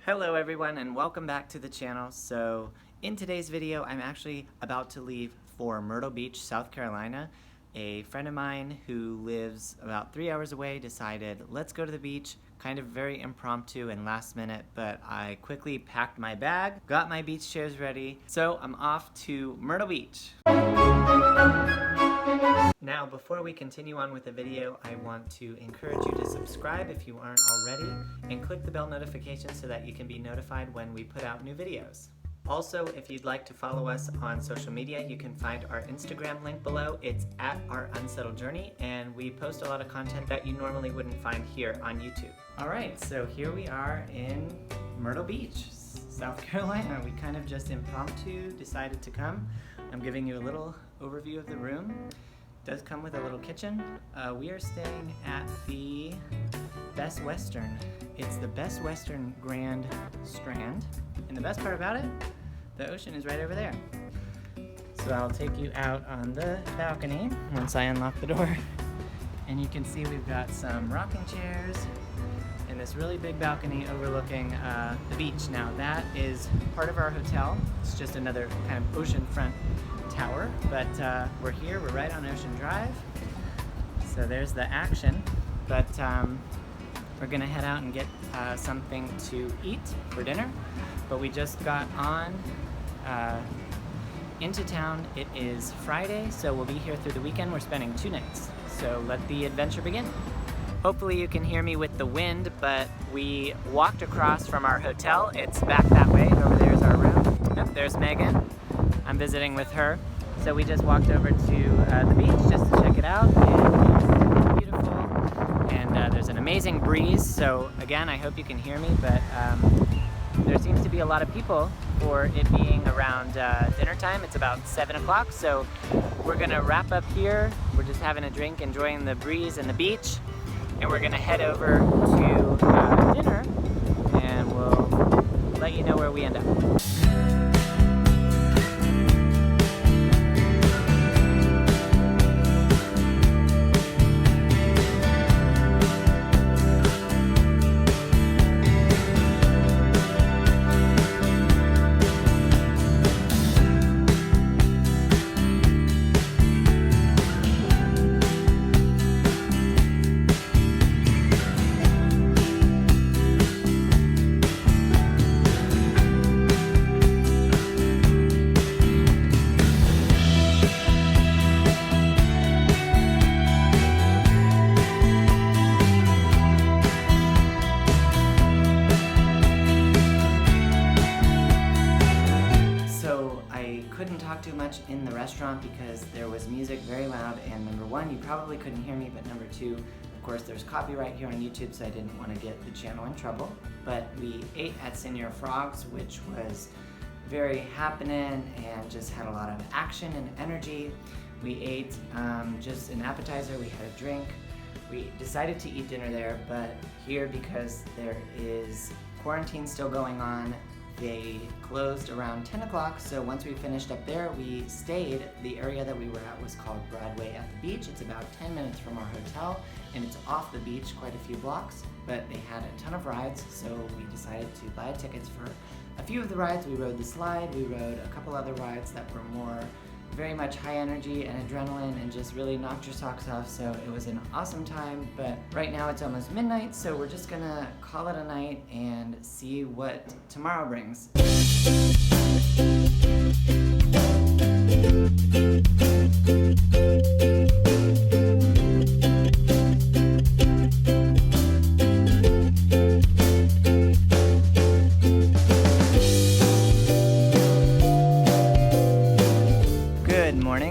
Hello everyone and welcome back to the channel. So in today's video I'm actually about to leave for Myrtle Beach, South Carolina. A friend of mine who lives about 3 hours away decided let's go to the beach, kind of very impromptu and last minute, but I quickly packed my bag, got my beach chairs ready, so I'm off to Myrtle Beach. Now, before we continue on with the video, I want to encourage you to subscribe if you aren't already, and click the bell notification so that you can be notified when we put out new videos. Also, if you'd like to follow us on social media, you can find our Instagram link below. It's at Our Unsettled Journey, and we post a lot of content that you normally wouldn't find here on YouTube. Alright, so here we are in Myrtle Beach, South Carolina. We kind of just impromptu decided to come. I'm giving you a little overview of the room. It does come with a little kitchen. We are staying at the Best Western. It's the Best Western Grand Strand. And the best part about it, the ocean is right over there. So I'll take you out on the balcony once I unlock the door. And you can see we've got some rocking chairs and this really big balcony overlooking the beach. Now that is part of our hotel. It's just another kind of oceanfront tower, but we're here, we're right on Ocean Drive. So there's the action, but we're gonna head out and get something to eat for dinner. But we just got on into town. It is Friday, so we'll be here through the weekend. We're spending 2 nights, so let the adventure begin. Hopefully you can hear me with the wind, but we walked across from our hotel. It's back that way. Over there's our room. Yep, there's Megan. I'm visiting with her. So we just walked over to the beach just to check it out, and it's beautiful. And there's an amazing breeze, so again, I hope you can hear me, but there seems to be a lot of people for it being around dinner time. It's about 7 o'clock, so we're gonna wrap up here. We're just having a drink, enjoying the breeze and the beach, and we're gonna head over to dinner, and we'll let you know where we end up. Too much in the restaurant because there was music very loud, and number one, you probably couldn't hear me, but number two, of course, there's copyright here on YouTube, so I didn't want to get the channel in trouble. But we ate at Seńor Frogs, which was very happening and just had a lot of action and energy. We ate just an appetizer, we had a drink. We decided to eat dinner there, but here, because there is quarantine still going on, they closed around 10 o'clock, so once we finished up there, we stayed. The area that we were at was called Broadway at the beach. It's about 10 minutes from our hotel, and it's off the beach quite a few blocks, but they had a ton of rides, so we decided to buy tickets for a few of the rides. We rode the slide, we rode a couple other rides that were more very much high energy and adrenaline and just really knocked your socks off, so it was an awesome time. But right now it's almost midnight, so we're just gonna call it a night and see what tomorrow brings.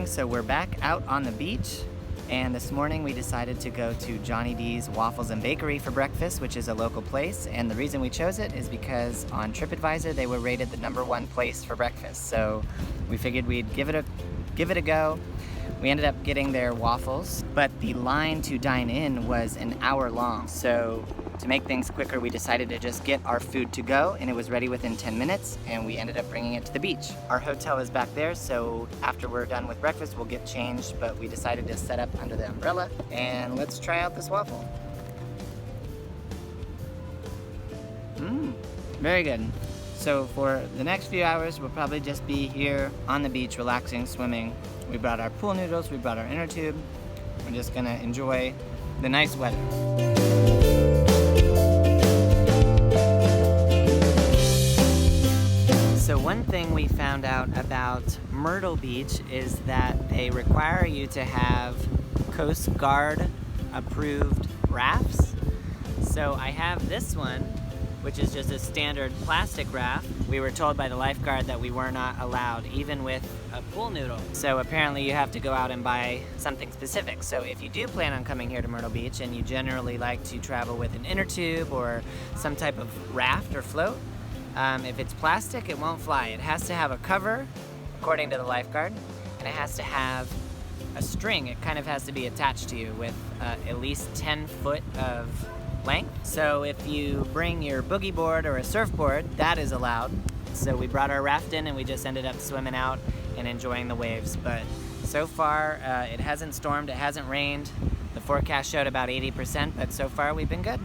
So we're back out on the beach, and this morning we decided to go to Jonny D's Waffles and Bakery for breakfast, which is a local place, and the reason we chose it is because on TripAdvisor they were rated the #1 place for breakfast, so we figured we'd give it a go. We ended up getting their waffles, but the line to dine in was an hour long, so to make things quicker, we decided to just get our food to go, and it was ready within 10 minutes, and we ended up bringing it to the beach. Our hotel is back there, so after we're done with breakfast, we'll get changed, but we decided to set up under the umbrella, and let's try out this waffle. Very good. So for the next few hours, we'll probably just be here on the beach, relaxing, swimming. We brought our pool noodles, we brought our inner tube. We're just gonna enjoy the nice weather. So one thing we found out about Myrtle Beach is that they require you to have Coast Guard approved rafts. So I have this one, which is just a standard plastic raft. We were told by the lifeguard that we were not allowed, even with a pool noodle. So apparently you have to go out and buy something specific. So if you do plan on coming here to Myrtle Beach and you generally like to travel with an inner tube or some type of raft or float, if it's plastic, it won't fly. It has to have a cover, according to the lifeguard, and it has to have a string. It kind of has to be attached to you with at least 10 foot of length. So if you bring your boogie board or a surfboard, that is allowed. So we brought our raft in and we just ended up swimming out and enjoying the waves. But so far, it hasn't stormed, it hasn't rained. The forecast showed about 80%, but so far we've been good.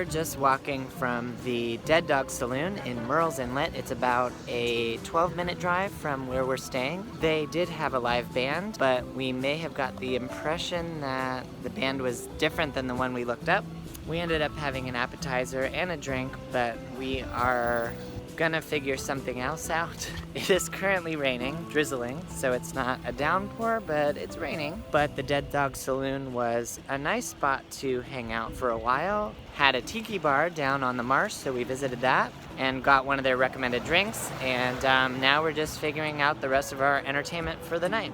Just walking from the Dead Dog Saloon in Murrells Inlet. It's about a 12-minute drive from where we're staying. They did have a live band, but we may have got the impression that the band was different than the one we looked up. We ended up having an appetizer and a drink, but we are gonna figure something else out. It is currently raining, drizzling, so it's not a downpour, but it's raining. But the Dead Dog Saloon was a nice spot to hang out for a while. Had a tiki bar down on the marsh, so we visited that and got one of their recommended drinks. And now we're just figuring out the rest of our entertainment for the night.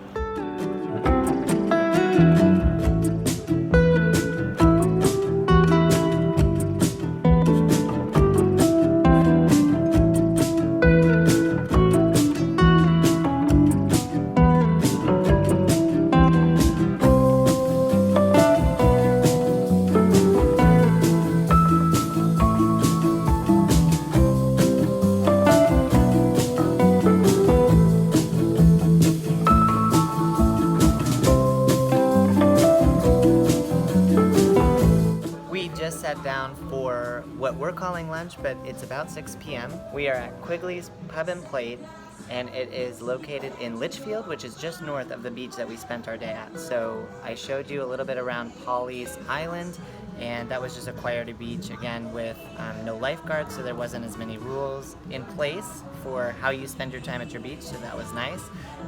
Sat down for what we're calling lunch, but it's about 6 p.m. We are at Quigley's Pub and Plate, and it is located in Litchfield, which is just north of the beach that we spent our day at. So I showed you a little bit around Pawleys Island, and that was just a quieter beach, again with no lifeguards, so there wasn't as many rules in place for how you spend your time at your beach, so that was nice.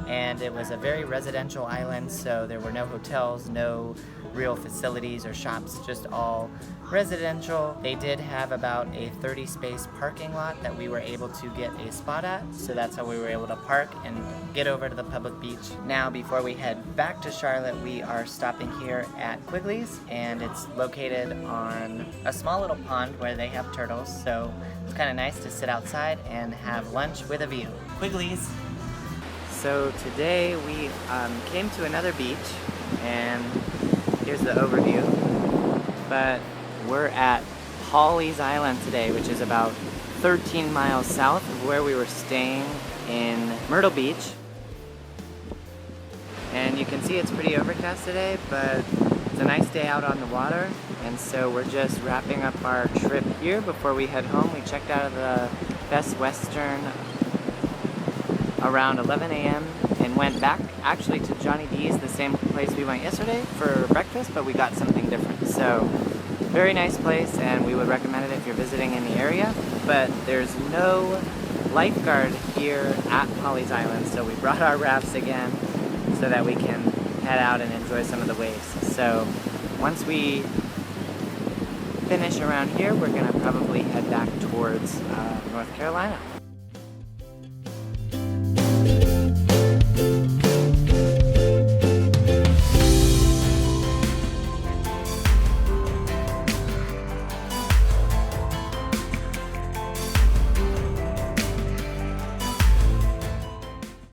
And it was a very residential island, so there were no hotels, no real facilities or shops, just all residential. They did have about a 30 space parking lot that we were able to get a spot at, so that's how we were able to park and get over to the public beach. Now before we head back to Charlotte, we are stopping here at Quigley's, and it's located on a small little pond where they have turtles, so it's kind of nice to sit outside and have lunch with a view. Quigley's. So today we came to another beach, and here's the overview, but we're at Pawleys Island today, which is about 13 miles south of where we were staying in Myrtle Beach. And you can see it's pretty overcast today, but it's a nice day out on the water, and so we're just wrapping up our trip here before we head home. We checked out of the Best Western around 11 a.m. and went back actually to Johnny D's, the same place we went yesterday for breakfast, but we got something different. So very nice place, and we would recommend it if you're visiting in the area. But there's no lifeguard here at Pawleys Island, so we brought our rafts again so that we can head out and enjoy some of the waves. So once we finish around here, we're gonna probably head back towards North Carolina.